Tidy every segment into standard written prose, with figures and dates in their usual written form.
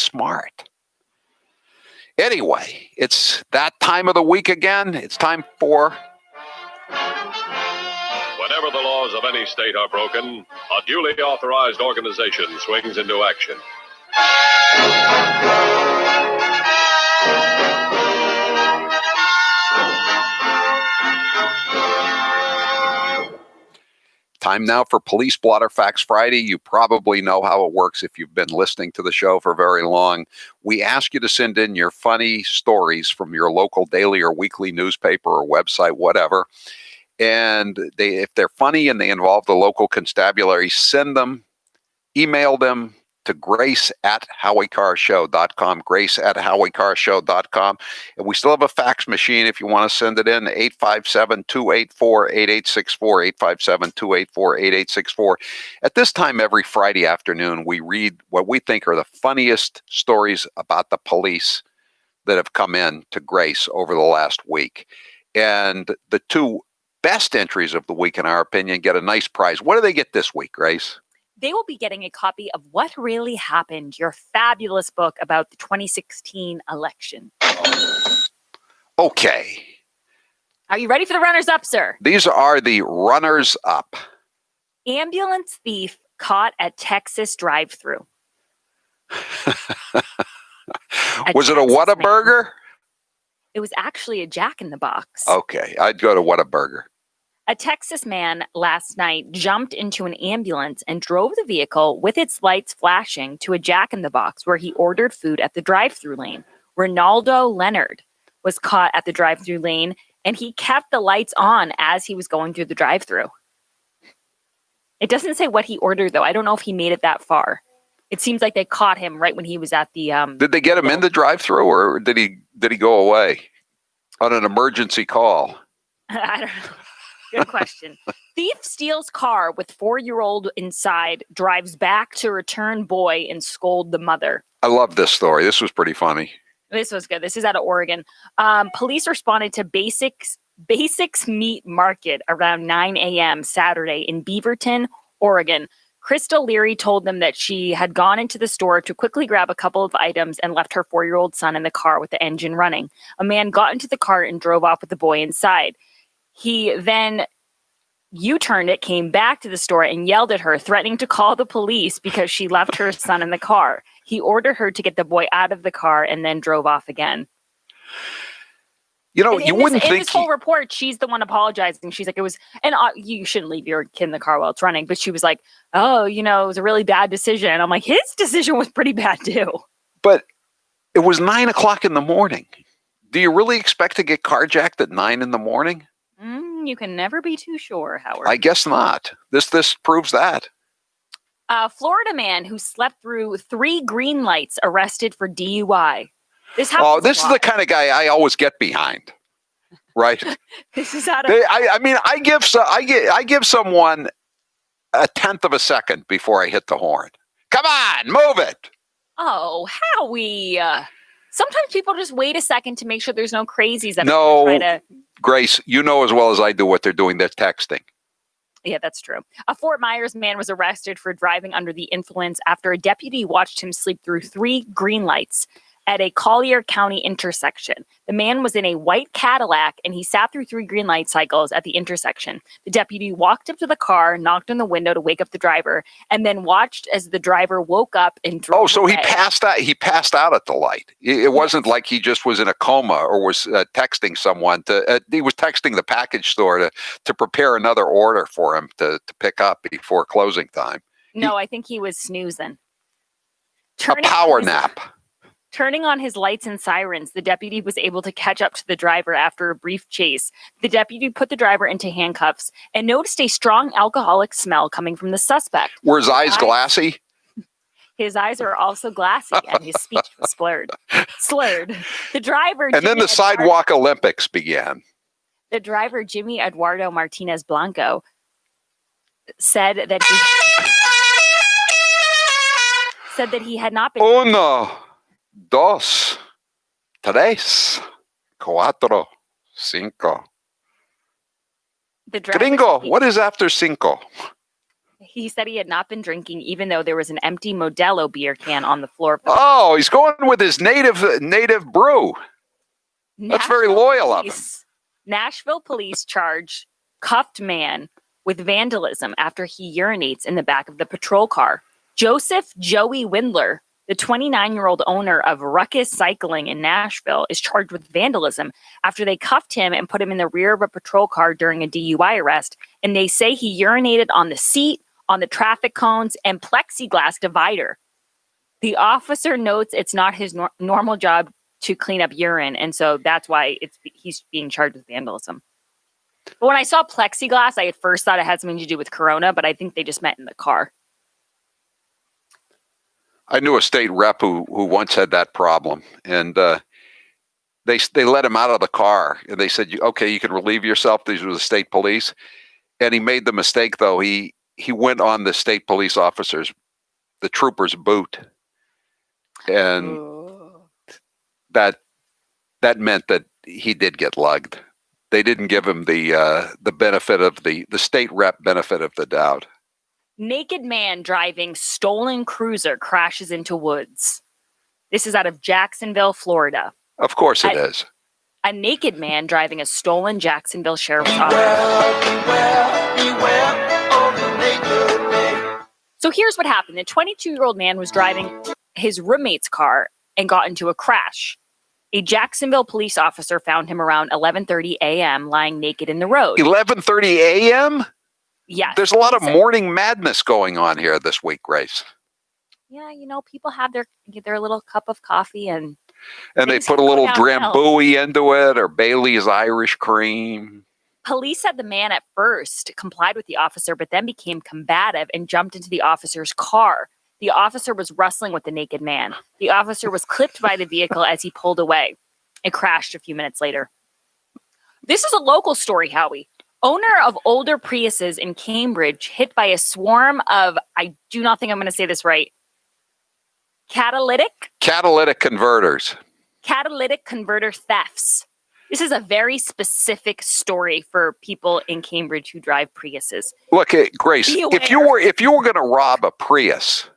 smart. Anyway, it's that time of the week again. It's time for... Whenever the laws of any state are broken, a duly authorized organization swings into action. Time now for Police Blotter Facts Friday. You probably know how it works if you've been listening to the show for very long. We ask you to send in your funny stories from your local daily or weekly newspaper or website, whatever. And if they're funny and they involve the local constabulary, send them, email them to grace@howiecarrshow.com, grace@howiecarrshow.com. And we still have a fax machine if you want to send it in, 857-284-8864, 857-284-8864. At this time every Friday afternoon, we read what we think are the funniest stories about the police that have come in to Grace over the last week. And the two best entries of the week, in our opinion, get a nice prize. What do they get this week, Grace? They will be getting a copy of What Really Happened, your fabulous book about the 2016 election. Okay. Are you ready for the runners-up, sir? These are the runners-up. Ambulance thief caught at Texas drive-thru. Was it a Whataburger? It was actually a Jack in the Box. Okay, I'd go to Whataburger. A Texas man last night jumped into an ambulance and drove the vehicle with its lights flashing to a Jack in the Box where he ordered food at the drive-thru lane. Ronaldo Leonard was caught at the drive-thru lane, and he kept the lights on as he was going through the drive-thru. It doesn't say what he ordered, though. I don't know if he made it that far. It seems like they caught him right when he was at the... Did they get him in the drive-thru, or did he go away on an emergency call? I don't know. Good question. Thief steals car with 4-year-old inside, drives back to return boy and scold the mother. I love this story. This was pretty funny. This was good. This is out of Oregon. Police responded to Basics Meat Market around 9 a.m. Saturday in Beaverton, Oregon. Crystal Leary told them that she had gone into the store to quickly grab a couple of items and left her 4-year-old son in the car with the engine running. A man got into the car and drove off with the boy inside. He then U-turned it, came back to the store and yelled at her, threatening to call the police because she left her son in the car. He ordered her to get the boy out of the car and then drove off again. You know, you wouldn't think... In this whole report, she's the one apologizing. She's like, it was... And you shouldn't leave your kid in the car while it's running. But she was like, oh, it was a really bad decision. I'm like, his decision was pretty bad too. But it was 9 o'clock in the morning. Do you really expect to get carjacked at 9 in the morning? You can never be too sure, Howard. I guess not. This proves that. A Florida man who slept through 3 green lights arrested for DUI. This is the kind of guy I always get behind, right? This is out of. I give someone a tenth of a second before I hit the horn. Come on, move it. Oh, Howie. Sometimes people just wait a second to make sure there's no crazies that try to. Grace, you know as well as I do what they're doing. They're texting. Yeah, that's true. A Fort Myers man was arrested for driving under the influence after a deputy watched him sleep through 3 green lights at a Collier County intersection. The man was in a white Cadillac and he sat through 3 green light cycles at the intersection. The deputy walked up to the car, knocked on the window to wake up the driver, and then watched as the driver woke up and drove away. He passed out. He passed out at the light. It wasn't like he just was in a coma or was texting someone he was texting the package store to prepare another order for him to pick up before closing time. No, I think he was snoozing. A power nap. Turning on his lights and sirens, the deputy was able to catch up to the driver after a brief chase. The deputy put the driver into handcuffs and noticed a strong alcoholic smell coming from the suspect. Were his eyes glassy? His eyes are also glassy and his speech was slurred. The driver... And then the sidewalk Olympics began. The driver, Jimmy Eduardo Martinez Blanco, said that he had not been... Uno, dos, tres, cuatro, cinco. Gringo, what is after cinco? He said he had not been drinking, even though there was an empty Modelo beer can on the floor. Oh, he's going with his native brew. That's very loyal of him. Nashville police charge cuffed man with vandalism after he urinates in the back of the patrol car. Joseph Joey Windler, the 29-year-old owner of Ruckus Cycling in Nashville, is charged with vandalism after they cuffed him and put him in the rear of a patrol car during a DUI arrest. And they say he urinated on the seat, on the traffic cones, and plexiglass divider. The officer notes it's not his normal job to clean up urine, and so that's why he's being charged with vandalism. But when I saw plexiglass, I at first thought it had something to do with Corona, but I think they just meant in the car. I knew a state rep who once had that problem, and they let him out of the car, and they said, "Okay, you can relieve yourself." These were the state police, and he made the mistake though. He went on the state police officers, the trooper's boot, and that meant that he did get lugged. They didn't give him the benefit of the state rep benefit of the doubt. Naked man driving stolen cruiser crashes into woods. This is out of Jacksonville, Florida. Of course it is. A naked man driving a stolen Jacksonville sheriff's office. So here's what happened. The 22-year-old man was driving his roommate's car and got into a crash. A Jacksonville police officer found him around 11:30 a.m. lying naked in the road. 11:30 a.m.? Yes. There's a lot of morning madness going on here this week, Grace. Yeah, people have their little cup of coffee and they put a little Drambuie into it or Bailey's Irish cream. Police said the man at first complied with the officer, but then became combative and jumped into the officer's car. The officer was wrestling with the naked man. The officer was clipped by the vehicle as he pulled away. It crashed a few minutes later. This is a local story, Howie. Owner of older Priuses in Cambridge hit by a swarm of, I do not think I'm going to say this right, catalytic converters. Catalytic converter thefts. This is a very specific story for people in Cambridge who drive Priuses. Look, Grace, if you were going to rob a Prius,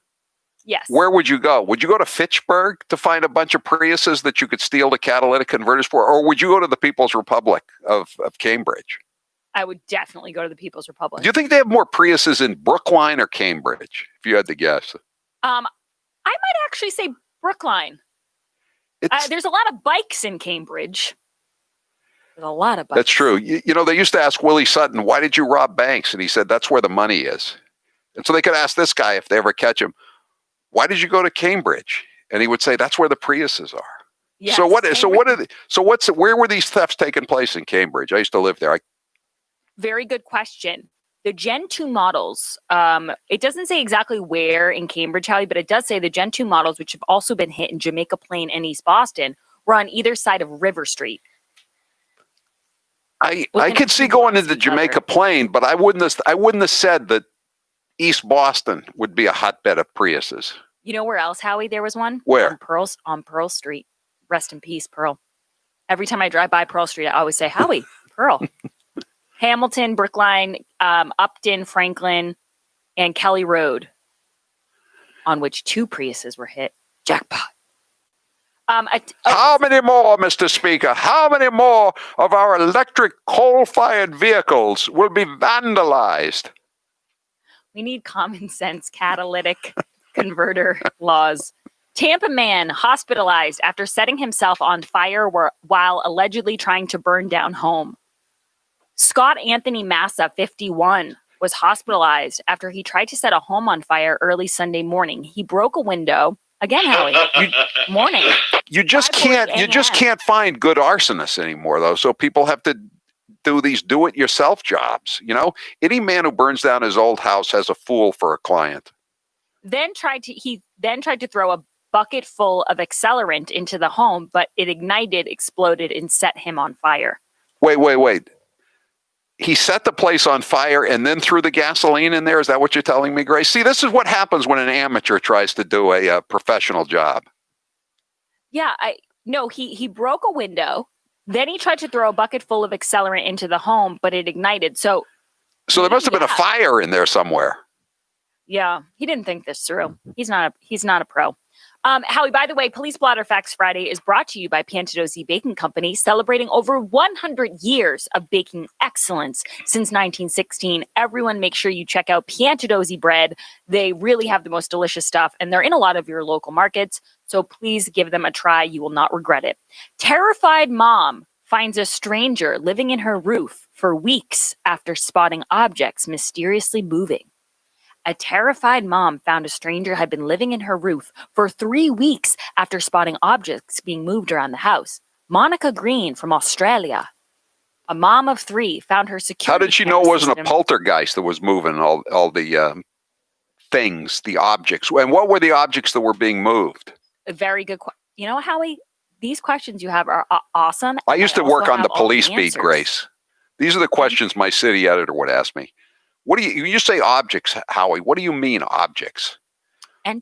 yes, where would you go? Would you go to Fitchburg to find a bunch of Priuses that you could steal the catalytic converters for, or would you go to the People's Republic of Cambridge? I would definitely go to the People's Republic. Do you think they have more Priuses in Brookline or Cambridge, if you had to guess? I might actually say Brookline. There's a lot of bikes in Cambridge. There's a lot of bikes. That's true. They used to ask Willie Sutton, why did you rob banks? And he said, that's where the money is. And so they could ask this guy if they ever catch him, why did you go to Cambridge? And he would say, that's where the Priuses are. Yes, where were these thefts taking place in Cambridge? I used to live there. Very good question. The Gen 2 models, it doesn't say exactly where in Cambridge, Howie, but it does say the Gen 2 models, which have also been hit in Jamaica Plain and East Boston, were on either side of River Street. I could see going into Jamaica Plain, but I wouldn't have said that East Boston would be a hotbed of Priuses. You know where else, Howie, there was one? Where? On Pearl Street. Rest in peace, Pearl. Every time I drive by Pearl Street, I always say, Howie, Pearl. Hamilton, Brookline, Upton, Franklin, and Kelly Road, on which 2 Priuses were hit. Jackpot. How many more, Mr. Speaker? How many more of our electric coal-fired vehicles will be vandalized? We need common sense catalytic converter laws. Tampa man hospitalized after setting himself on fire while allegedly trying to burn down home. Scott Anthony Massa, 51, was hospitalized after he tried to set a home on fire early Sunday morning. He broke a window. Again, Howie, morning. You just can't find good arsonists anymore, though. So people have to do these do-it-yourself jobs. Any man who burns down his old house has a fool for a client. He then tried to throw a bucket full of accelerant into the home, but it ignited, exploded, and set him on fire. Wait. He set the place on fire and then threw the gasoline in there? Is that what you're telling me, Grace? See, this is what happens when an amateur tries to do a professional job. Yeah, he broke a window. Then he tried to throw a bucket full of accelerant into the home, but it ignited. So there must have been a fire in there somewhere. Yeah, he didn't think this through. He's not a pro. Howie, by the way, Police Blotter Facts Friday is brought to you by Piantadosi Baking Company, celebrating over 100 years of baking excellence since 1916. Everyone, make sure you check out Piantadosi bread. They really have the most delicious stuff, and they're in a lot of your local markets, so please give them a try. You will not regret it. Terrified mom finds a stranger living in her roof for weeks after spotting objects mysteriously moving. A terrified mom found a stranger had been living in her roof for 3 weeks after spotting objects being moved around the house. Monica Green from Australia, a mom of 3, found her security. How did she know it wasn't a poltergeist that was moving all the things, the objects? And what were the objects that were being moved? A very good question. You know, Howie, these questions you have are awesome. I used to work on the police beat, Grace. These are the questions my city editor would ask me. What do you say objects, Howie? What do you mean objects?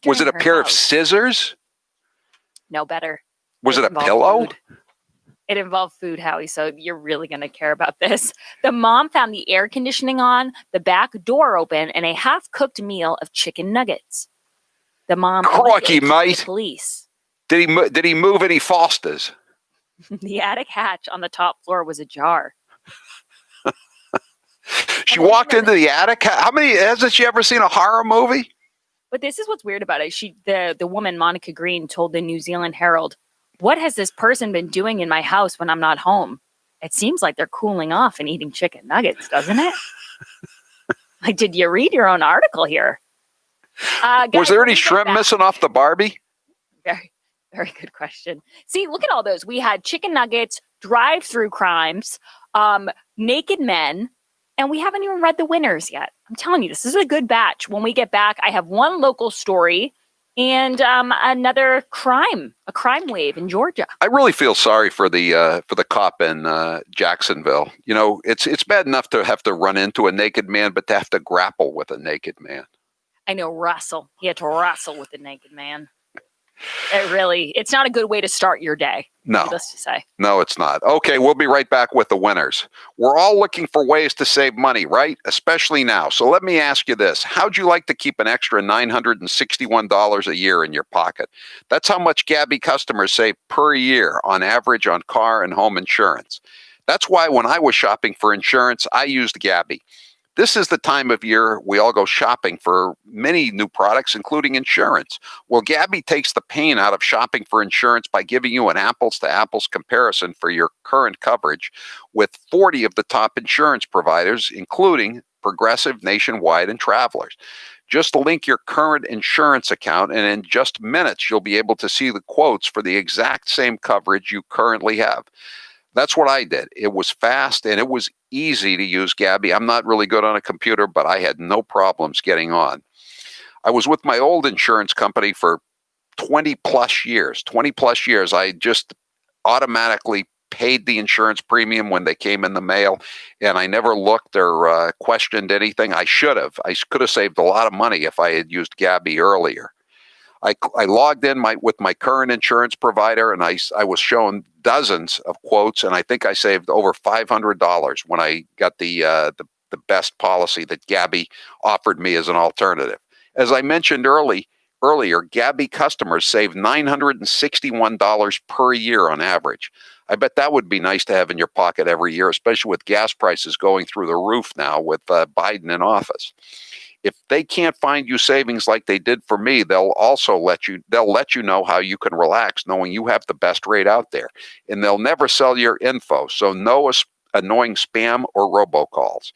Was it a pair of scissors? No, better. Was it a pillow? Food. It involved food, Howie, so you're really going to care about this. The mom found the air conditioning on, the back door open, and a half-cooked meal of chicken nuggets. The mom Crocky, mate. The police. Did he move any Fosters? The attic hatch on the top floor was ajar. She walked into the attic. Hasn't she ever seen a horror movie? But this is what's weird about it. The woman, Monica Green, told the New Zealand Herald, "What has this person been doing in my house when I'm not home? It seems like they're cooling off and eating chicken nuggets, doesn't it?" Like, did you read your own article here? Guys, was there any shrimp missing off the Barbie? Very, very good question. See, look at all those. We had chicken nuggets, drive-through crimes, naked men, and we haven't even read the winners yet. I'm telling you, this is a good batch. When we get back, I have one local story and another a crime wave in Georgia. I really feel sorry for the cop in Jacksonville. You know, it's bad enough to have to run into a naked man, but to have to grapple with a naked man. I know, wrestle. He had to wrestle with the naked man. It's not a good way to start your day. No, needless to say. No, it's not. Okay, we'll be right back with the winners. We're all looking for ways to save money, right? Especially now. So let me ask you this. How'd you like to keep an extra $961 a year in your pocket? That's how much Gabby customers save per year on average on car and home insurance. That's why when I was shopping for insurance, I used Gabby. This is the time of year we all go shopping for many new products, including insurance. Well, Gabby takes the pain out of shopping for insurance by giving you an apples-to-apples comparison for your current coverage with 40 of the top insurance providers, including Progressive, Nationwide, and Travelers. Just link your current insurance account, and in just minutes, you'll be able to see the quotes for the exact same coverage you currently have. That's what I did. It was fast and it was easy to use Gabby. I'm not really good on a computer, but I had no problems getting on. I was with my old insurance company for 20 plus years. I just automatically paid the insurance premium when they came in the mail, and I never looked or questioned anything. I should have. I could have saved a lot of money if I had used Gabby earlier. I logged in with my current insurance provider, and I was shown dozens of quotes, and I think I saved over $500 when I got the best policy that Gabby offered me as an alternative. As I mentioned earlier, Gabby customers save $961 per year on average. I bet that would be nice to have in your pocket every year, especially with gas prices going through the roof now with Biden in office. If they can't find you savings like they did for me, they'll let you know how you can relax knowing you have the best rate out there. And they'll never sell your info, so no annoying spam or robocalls.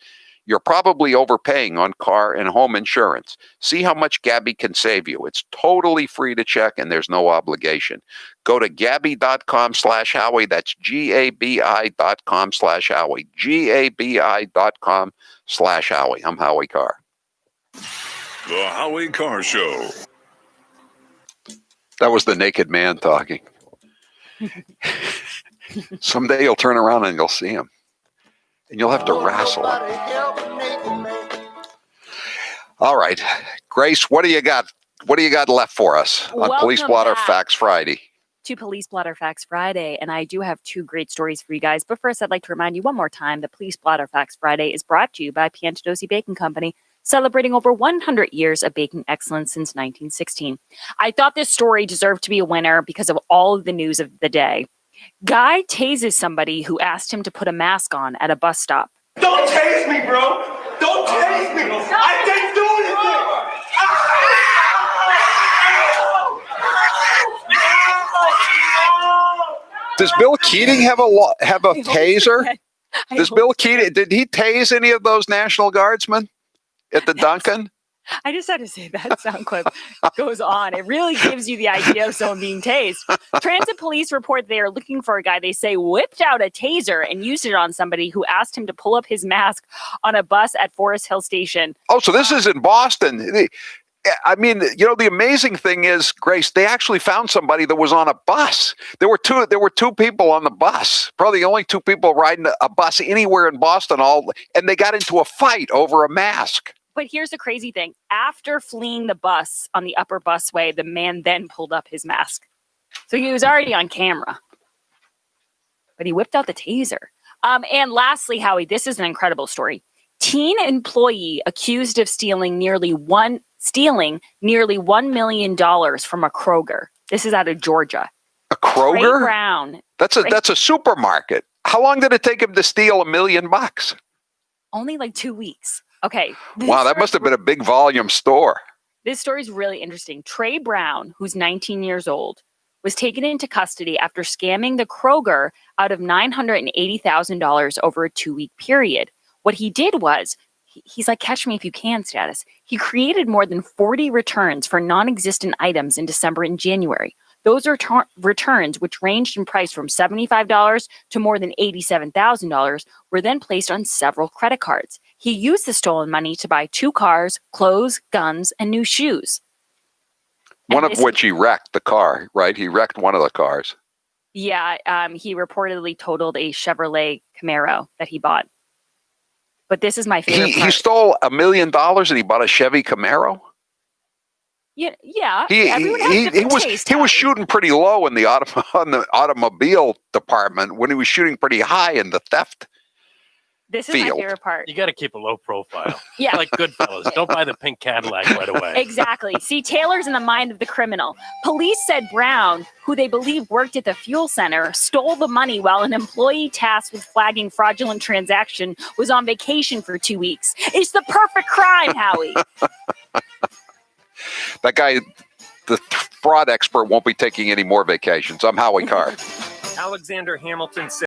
You're probably overpaying on car and home insurance. See how much Gabby can save you. It's totally free to check and there's no obligation. Go to Gabby.com/Howie. That's GABI.com/Howie. GABI.com/Howie. I'm Howie Carr. The Howie Carr Show. That was the naked man talking. Someday you'll turn around and you'll see him. And you'll have to wrestle him. All right. Grace, what do you got? What do you got left for us on Police Blotter Facts Friday? To Police Blotter Facts Friday, and I do have 2 great stories for you guys. But first, I'd like to remind you one more time that Police Blotter Facts Friday is brought to you by Piantadosi Baking Company, celebrating over 100 years of baking excellence since 1916. I thought this story deserved to be a winner because of all of the news of the day. Guy tases somebody who asked him to put a mask on at a bus stop. Don't tase me, bro. Don't tase me. I didn't do anything. Does Bill Keating have a taser? Does Bill Keating, did he tase any of those National Guardsmen at the Duncan? I just had to say that sound clip goes on. It really gives you the idea of someone being tased. Transit police report they are looking for a guy they say whipped out a taser and used it on somebody who asked him to pull up his mask on a bus at Forest Hill Station. Oh, so this is in Boston. I mean, the amazing thing is, Grace, they actually found somebody that was on a bus. There were two people on the bus, probably the only two people riding a bus anywhere in Boston, and they got into a fight over a mask. But here's the crazy thing. After fleeing the bus on the upper busway, the man then pulled up his mask. So he was already on camera. But he whipped out the taser. And lastly, Howie, this is an incredible story. Teen employee accused of stealing nearly $1 million from a Kroger. This is out of Georgia. A Kroger? Trey Brown. That's a supermarket. How long did it take him to steal $1 million? Only like 2 weeks. Okay. Wow, that must have been a big volume store. This story is really interesting. Trey Brown, who's 19 years old, was taken into custody after scamming the Kroger out of $980,000 over a 2-week period. What he did was, he's like catch me if you can status. He created more than 40 returns for non-existent items in December and January. Those returns, which ranged in price from $75 to more than $87,000, were then placed on several credit cards. He used the stolen money to buy 2 cars, clothes, guns, and new shoes. One of which he wrecked the car, right? He wrecked one of the cars. Yeah, he reportedly totaled a Chevrolet Camaro that he bought. But this is my favorite part. He stole $1 million and he bought a Chevy Camaro? Yeah. He was shooting pretty low in the automobile department when he was shooting pretty high in the theft. This is field. My favorite part. You got to keep a low profile. Yeah. Like Goodfellas. Don't buy the pink Cadillac right away. Exactly. See, Taylor's in the mind of the criminal. Police said Brown, who they believe worked at the fuel center, stole the money while an employee tasked with flagging fraudulent transaction was on vacation for 2 weeks. It's the perfect crime, Howie. That guy, the fraud expert, won't be taking any more vacations. I'm Howie Carr. Alexander Hamilton said